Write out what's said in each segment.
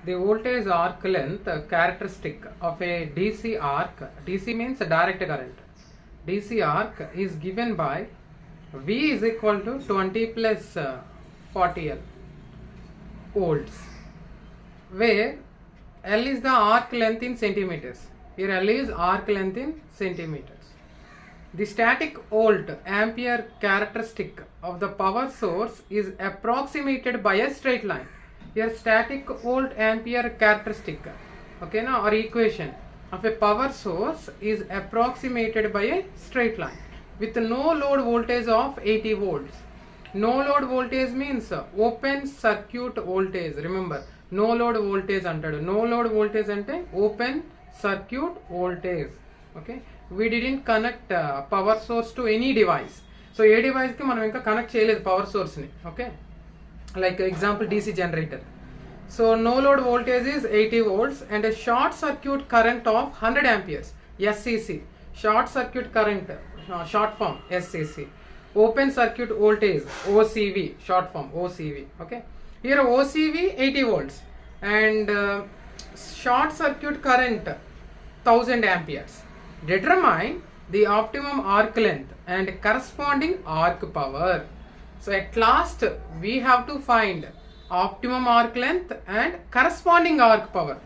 The voltage arc length characteristic of a DC arc, DC means a direct current, DC arc is given by V is equal to 20 plus 40L volts, where L is the arc length in centimeters. Here L is arc length in centimeters. The static volt ampere characteristic of the power source is approximated by a straight line. Here static volt ampere characteristic, okay, now or equation of a power source is approximated by a straight line with no load voltage of 80 volts. No load voltage means open circuit voltage. Remember, no load voltage antadu. No load voltage ante open circuit voltage. Okay, we didn't connect power source to any device. So a device ki manam inka connect cheyaledu power source ni. Okay, like example DC generator. So no load voltage is 80 volts and a short circuit current of 100 amperes, SCC. Short circuit current, short form SCC. Open circuit voltage, OCV, short form OCV. Okay, here OCV 80 volts and short circuit current 1000 amperes. Determine the optimum arc length and corresponding arc power. So at last we have to find optimum arc length and corresponding arc power.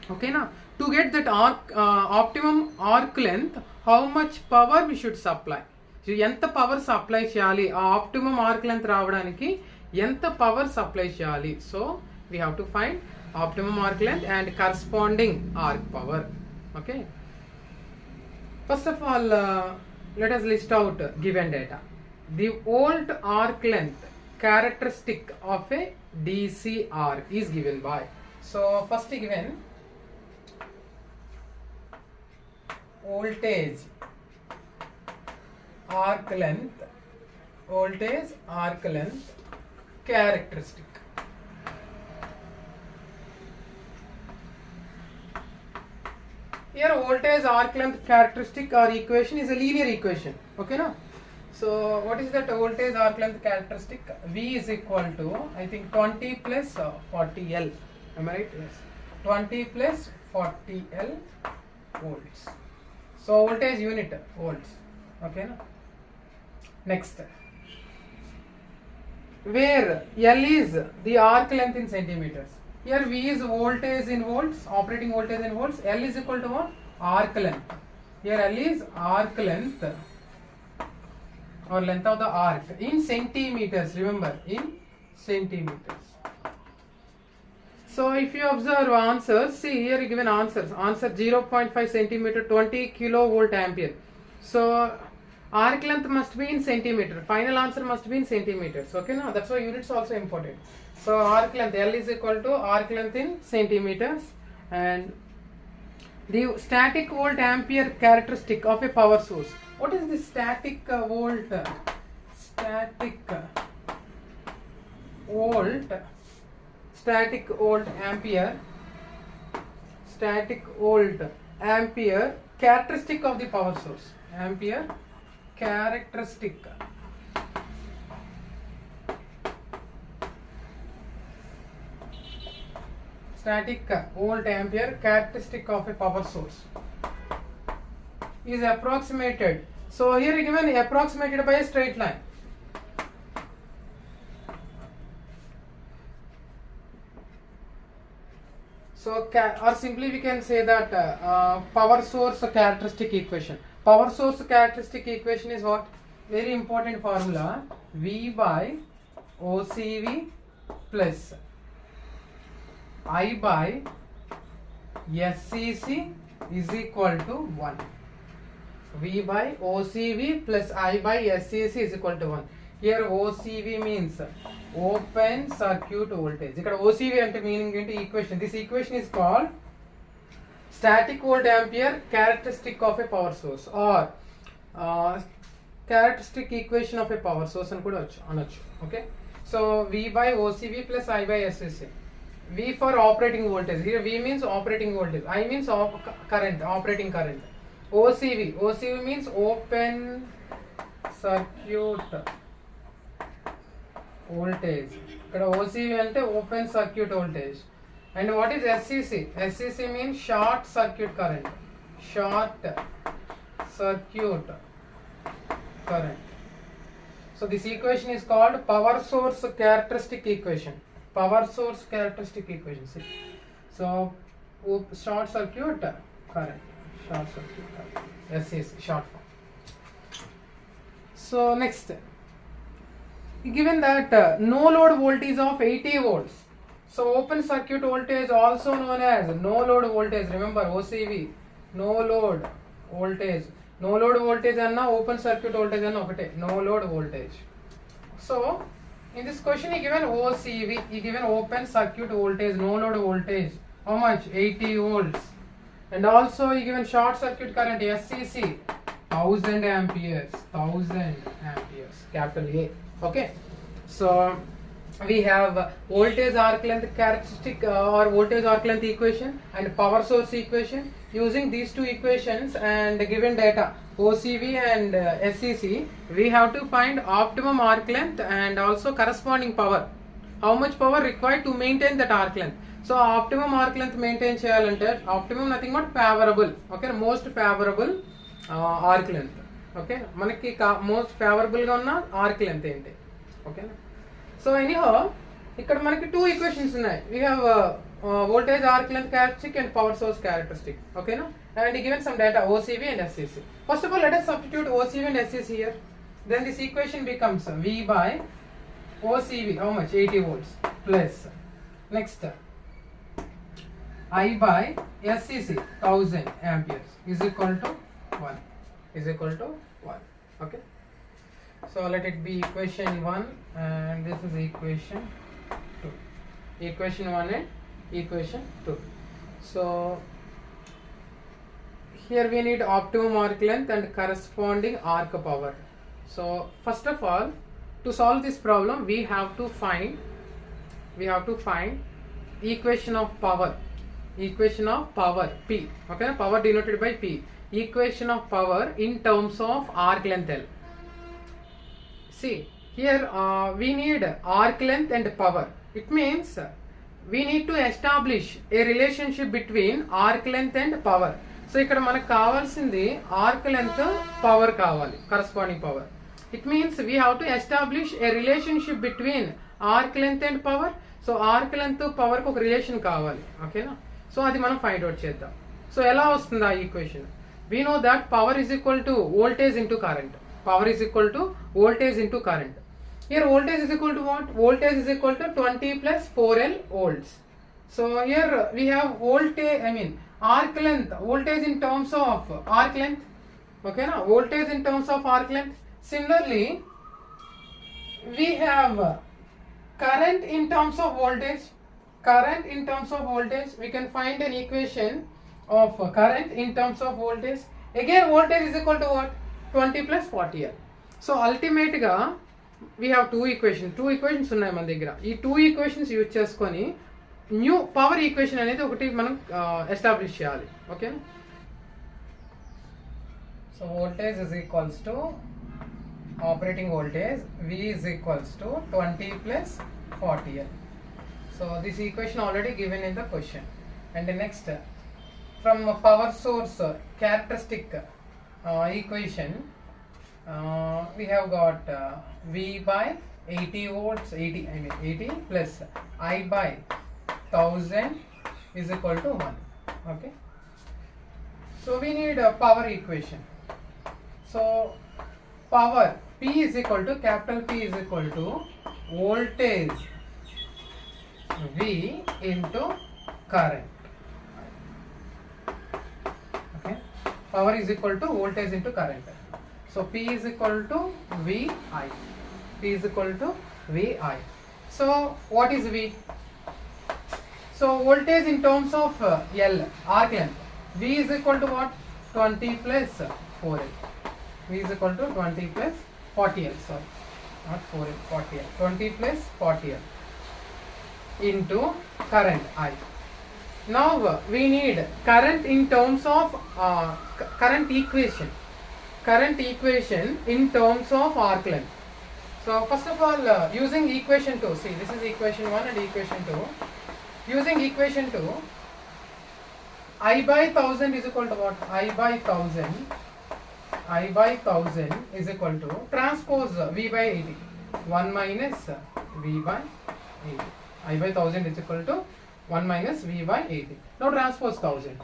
Okay, now to get that optimum arc length, how much power we should supply? So ఎంత power supply చేయాలి, ఆ optimum arc length రావడానికి ఎంత power supply చేయాలి? So we have to find optimum arc length and corresponding arc power. Okay, first of all let us list out given data. The volt arc length characteristic of a DC arc is given by, so first given voltage arc length characteristic. Here voltage arc length characteristic or equation is a linear equation. Okay, now so what is that voltage arc length characteristic? V is equal to, I think, 20 plus 40L. Am I right? Yes, 20 plus 40L volts. So voltage unit volts. Okay, now next, where L is the arc length in centimeters. Here V is voltage in volts, operating voltage in volts. L is equal to what? Arc length. Here L is arc length or length of the arc in centimeters. Remember, in centimeters. So if you observe answers, see here given answers. Answer 0.5 centimeter, 20 kilovolt ampere. So arc length must be in centimeter. Final answer must be in centimeters. Okay, now that's why units also important. So arc length L is equal to arc length in centimeters, and the static volt ampere characteristic of a power source. What is the static volt? Static volt ampere characteristic of the power source. Ampere characteristic. Static volt ampere characteristic of a power source is approximated. So here given approximated by a straight line. So or simply we can say that power source characteristic equation. Power source characteristic equation is what? Very important formula. V by OCV plus I by SCC is equal to 1. V by OCV plus I by SCC is equal to 1. Here OCV means open circuit voltage. Ikkada OCV ante meaning enti equation. This equation is called static volt ampere characteristic of a power source, or characteristic equation of a power source అని కూడా అనొచ్చు. Okay, so V by OCV plus I by SCC. V for operating voltage. Here V means operating voltage, I means current, operating current. OCV means open circuit voltage. ఇక్కడ OCV అంటే open circuit voltage. And what is SCC? SCC means short circuit current. Short circuit current. So this equation is called power source characteristic equation. Power source characteristic equation. See? So short circuit current. Short circuit current. SCC, short form. So next, given that no load voltage of 80 volts. So open circuit voltage also known as no load voltage. Remember OCV, no load voltage. No load voltage anna open circuit voltage anna okate. No load voltage. So in this question, he given OCV, he given open circuit voltage, no load voltage. How much? 80 volts. And also he given short circuit current SCC, 1000 amperes. 1000 amperes. Capital A. Okay. So we have voltage arc length characteristic or voltage arc length equation and power source equation. Using these two equations and given data OCV and SCC, we have to find optimum arc length and also corresponding power. How much power required to maintain that arc length? So optimum arc length maintain cheyalante, optimum nothing but favorable. Okay, most favorable arc length. Okay, manaki most favorable ga unna arc length enti. Okay. So anyhow, ఇక్కడ మనకి two equations ఉన్నాయి. We have voltage arc length characteristic and power source characteristic. Okay, no? And given some data OCV and SCC. First of all, let us substitute OCV and SCC here. Then this equation becomes V by OCV. How much? 80 volts plus. Next, I by SCC 1000 amperes is equal to 1. Is equal to 1. Okay. So let it be equation 1 and this is equation 2. Equation 1 and equation 2. So here we need optimum arc length and corresponding arc power. So first of all, to solve this problem we have to find equation of power. Equation of power P. Okay, power denoted by P. Equation of power in terms of arc length L. See, here we need arc length and power. It means we need to establish a relationship between arc length and power. So ikkada manaku kavalsindi arc length power kavali, corresponding power. It means we have to establish a relationship between arc length and power. So arc length power ku oka relation kavali. Okay na? So adi manam find out cheddam. So ela vastundi aa equation? We know that power is equal to voltage into current. Power is equal to voltage into current. Here voltage is equal to what? Voltage is equal to 20 plus 4L volts. So here we have voltage, arc length, voltage in terms of arc length. Okay, na? Voltage in terms of arc length. Similarly, we have current in terms of voltage. Current in terms of voltage, we can find an equation of current in terms of voltage. Again, voltage is equal to what? 20 plus 40L. So ultimate ga we have two equations ఉన్నాయి మన దగ్గర. ఈ two equations use చేసుకొని new power equation అనేది ఒకటి మనం establish చేయాలి. Okay, so voltage is equals to operating voltage V is equals to 20 plus 40L. So this equation already given in the question. And the next, from power source characteristic equation, we have got V by 80 volts, 80 plus I by 1000 is equal to 1. Okay, so we need a power equation. So power P is equal to, capital P is equal to voltage V into current. Okay, power is equal to voltage into current. So P is equal to VI. P is equal to VI. So what is V? So voltage in terms of L, arc length. V is equal to what? 20 plus 4L. V is equal to 20 plus 40L. Sorry, not 4L, 40L. 20 plus 40L into current I. Now we need current in terms of current equation. Current equation in terms of arc length. So first of all, using equation 2, see this is equation 1 and equation 2. Using equation 2, I by 1000 is equal to what? I by 1000 is equal to transpose V by 80. 1 minus V by 80. I by 1000 is equal to 1 minus V by 80. Now transpose 1000.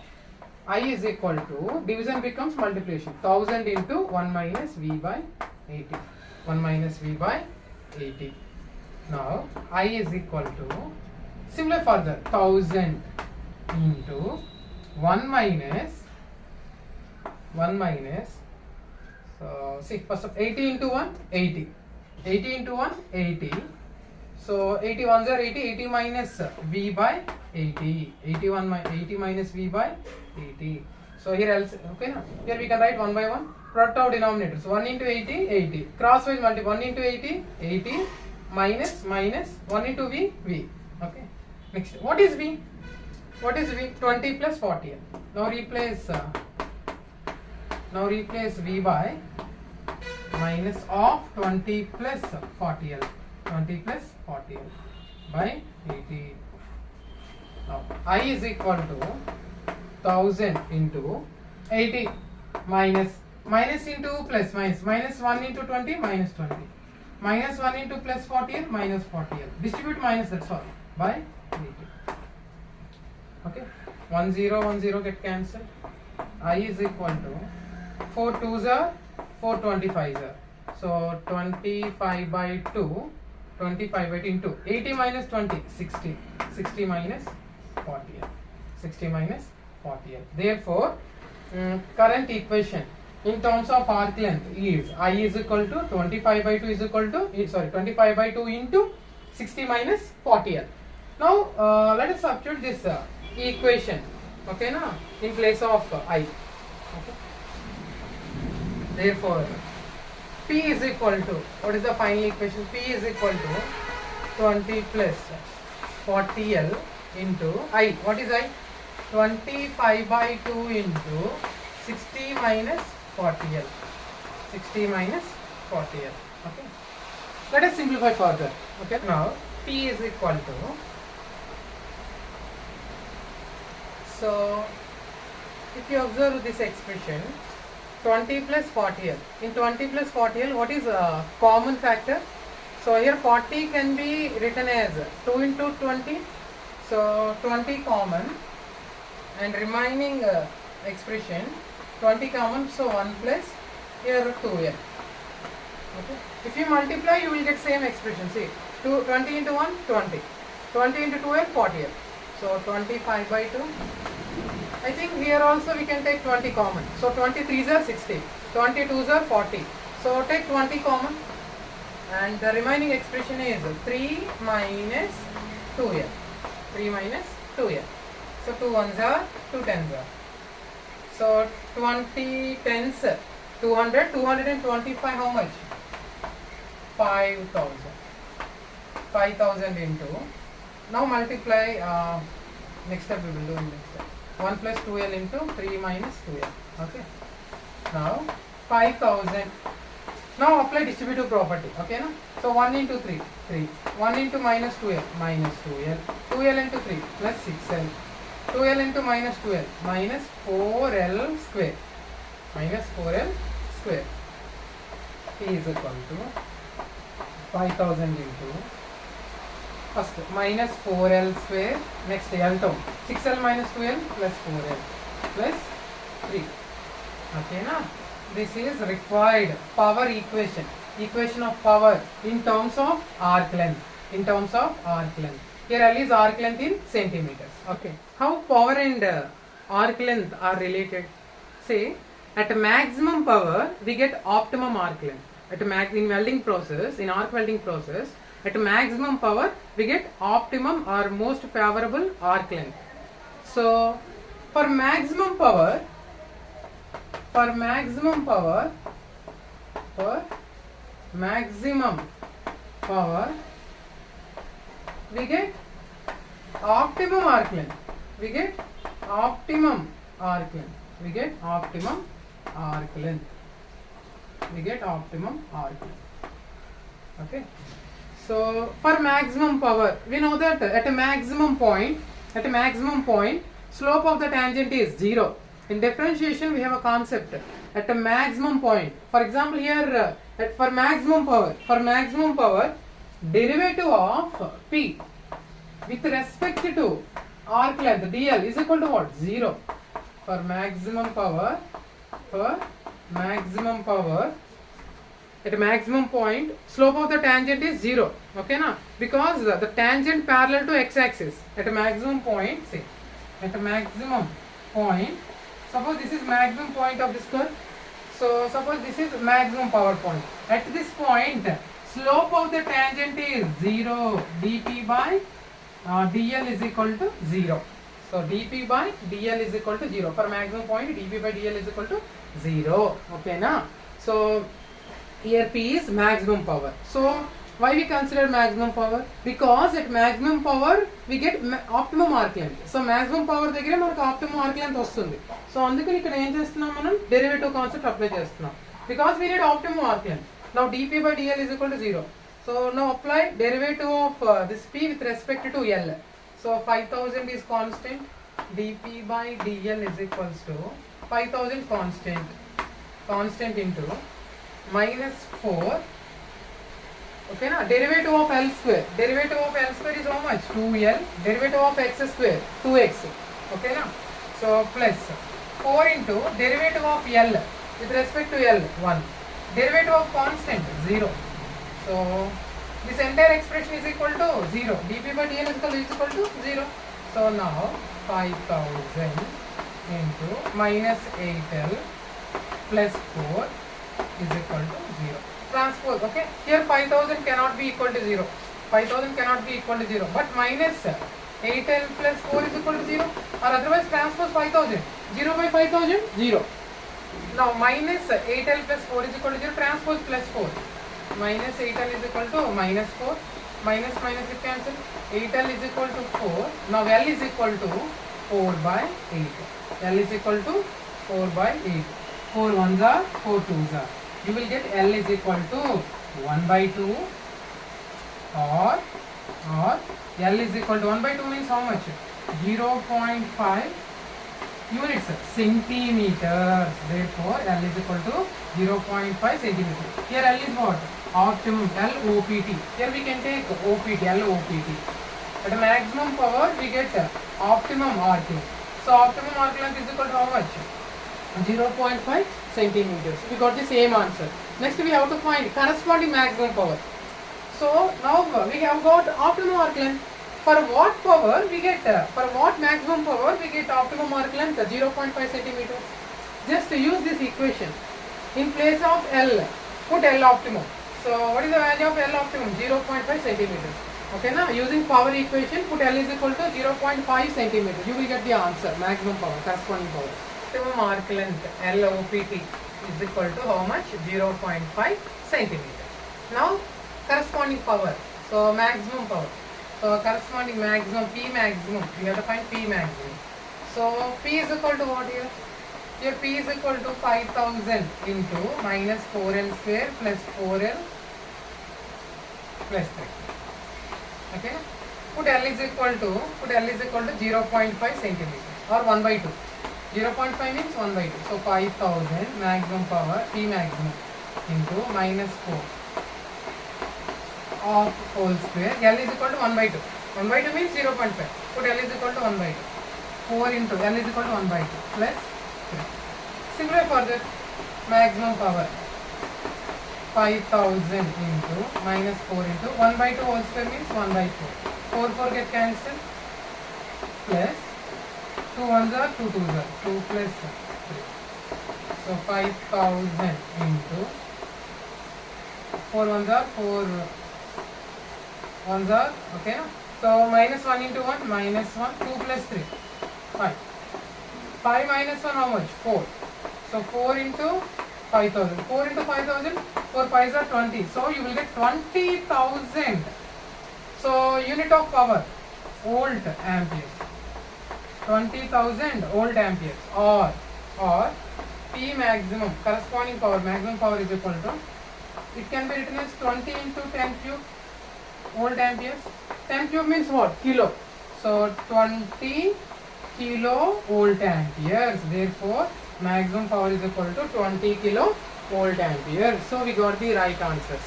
I is equal to, division becomes multiplication. 1000 into 1 minus V by 80. 1 minus V by 80. Now I is equal to, similar further, 1000 into 1 minus, so see, first of 80 into 1, 80. 80 into 1, 80. So 80 ones are 80, 80 minus V by 80. 80 minus V by 80. So here else, okay, now here we can write 1 by 1. Product of denominators. 1 into 80, 80. Crosswise multiply. 1 into 80, 80. Minus 1 into V, V. Okay. Next, what is V? What is V? 20 plus 40L. Now replace V by minus of 20 plus 40L. 20 plus 40L by 80. Now I is equal to 1000 into 80 minus into plus minus 1 into 20 minus 20. Minus 1 into plus 40L minus 40L. Distribute minus, that's all, by 80. Okay, 1 0 get cancelled. I is equal to 4 2s are 4 25s are. So 25 by 2, 25 by 2 into 80 minus 20, 60. 60 minus 40L. 60 minus 40L. Therefore, current equation in terms of arc length is I is equal to 25 by 2 is equal to, 25 by 2 into 60 minus 40L. Now let us substitute this equation, okay, now in place of I. Okay. Therefore, P is equal to, what is the final equation? P is equal to 20 plus 40L into I. What is I? 25 by 2 into 60 minus 40L. 60 minus 40L. Okay. Let us simplify further. Okay. Now P is equal to, so if you observe this expression, 20 plus 40L. In 20 plus 40L, what is a common factor? So here 40 can be written as 2 into 20. So 20 common and remaining expression 20 common, so 1 plus here 2L. Okay. If you multiply, you will get same expression. See, 20 into 1, 20. 20 into 2L, 40L. So 25 by 2. I think here also we can take 20 common. So 23s are 60. 22s are 40. So take 20 common. And the remaining expression is 3 minus 2L. 3 minus 2L. So 2 ones are, 2 tens are. So 20 tens, 200, 225 how much? 5,000. 5,000 into, now multiply, next step we will do in next step. 1 plus 2L into 3 minus 2L. Okay. Now 5,000. Now apply distributive property. Okay, no? So 1 into 3, 3. 1 into minus 2L, minus 2L. 2L into 3, plus 6L. 2L into minus 2L, minus 4L square. Minus 4L square. P is equal to 5,000 into, first minus 4L square, next L term. 6L minus 2L plus 4L plus 3. Okay, na? This is required power equation. Equation of power in terms of arc length. In terms of arc length. Here L is arc length in centimeters. Okay. How power and arc length are related? Say, at maximum power, we get optimum arc length. In welding process, in arc welding process, at maximum power, we get optimum or most favorable arc length. So, for maximum power, we get optimum arc length. We get optimum arc length. We get optimum arc length. We get optimum arc length. Okay. So for maximum power, we know that at a maximum point At a maximum point, slope of the tangent is 0. In differentiation, we have a concept at a maximum point. For example, here for maximum power, derivative of P with respect to arc length dl is equal to what? 0. For maximum power, at a maximum point, slope of the tangent is 0. Okay, na? Because the tangent parallel to x-axis. At a maximum point, say, at a maximum point, suppose this is maximum point of this curve. So suppose this is maximum power point. At this point, slope of the tangent is 0. dp by dl is equal to 0. So dp by dl is equal to 0. For maximum point, dp by dl is equal to 0. Okay, na? So here P is maximum power. So why we consider maximum power? Because at maximum power we get optimum arc length. So maximum power దగ్గర మనకు optimum arc length వస్తుంది. So అందుకని ఇక్కడ ఏం చేస్తున్నాం మనం derivative concept apply చేస్తున్నాం. Because we need optimum arc length. Now dp by dl is equal to 0. So now apply derivative of this P with respect to L. So 5000 is constant. dp by dl is equals to 5000 constant into minus 4. Okay, na? Derivative of L square. Derivative of L square is how much? 2L. Derivative of x square, 2x. Okay, na? So plus 4 into derivative of L with respect to L, 1. Derivative of constant, 0. So this entire expression is equal to 0. dp by dl is equal to 0. So now 5000 into minus 8L plus 4 is equal to 0. Transpose, okay? Here 5000 cannot be equal to 0. 5000 cannot be equal to 0. But minus 8L plus 4 is equal to 0. Or otherwise transpose 5000. 0 by 5000, 0. Now minus 8L plus 4 is equal to 0. Transpose plus 4. Minus 8L is equal to minus 4. Minus is cancel. 8L is equal to 4. Now L is equal to 4 by 8. L is equal to 4 by 8. 4 ones are 4 twos are. You will get L is equal to 1 by 2 or L is equal to 1 by 2 means how much? 0.5 units, centimeters. Therefore L is equal to 0.5 centimeters. Here L is what? Optimum, L OPT. Here we can take OPT, L OPT. At a maximum power we get optimum arc length. So optimum arc length is equal to how much? 0.5 centimeters. We got the same answer. Next we have to find corresponding maximum power. So now we have got optimum arc length. For what power we get, for what maximum power we get optimum arc length 0.5 centimeters. Just use this equation. In place of L, put L optimum. So what is the value of L optimum? 0.5 centimeters. Okay, now using power equation, put L is equal to 0.5 centimeters. You will get the answer, maximum power, corresponding power. Optimum arc length LOPT is equal to how much? 0.5 centimeters. Now corresponding power. So maximum power. So corresponding maximum, P maximum. We have to find P maximum. So P is equal to what here? Here P is equal to 5000 into minus 4L square plus 4L plus 3. Okay. Put L is equal to 0.5 centimeters or 1 by 2. 0.5 means 1 by 2. So 5000 maximum power P maximum into minus 4 of whole square. L is equal to 1 by 2. 1 by 2 means 0.5. Put L is equal to 1 by 2. 4 into L is equal to 1 by 2 plus 3. Simplify further. Maximum power 5000 into minus 4 into 1 by 2 whole square means 1 by 4. 4 get cancelled plus 2 ones are 2 twos are 2 plus 3. So 5000 into 4 ones are 4 ones are, okay. So minus 1 into 1 minus 1, 2 plus 3 5. 5 minus 1 how much? 4. So 4 into 5000. 4 into 5000, 4 5s are 20. So you will get 20,000. So unit of power, volt amperes. 20,000 volt amperes or P maximum, corresponding power, maximum power is equal to, it can be written as 20 into 10 cube volt amperes. 10 cube means what? Kilo. So 20 kilovolt amperes. Therefore, maximum power is equal to 20 kilovolt amperes. So we got the right answers.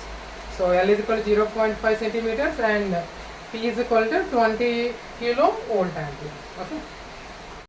So L is equal to 0.5 centimeters and P is equal to 20 kilovolt amperes. Okay.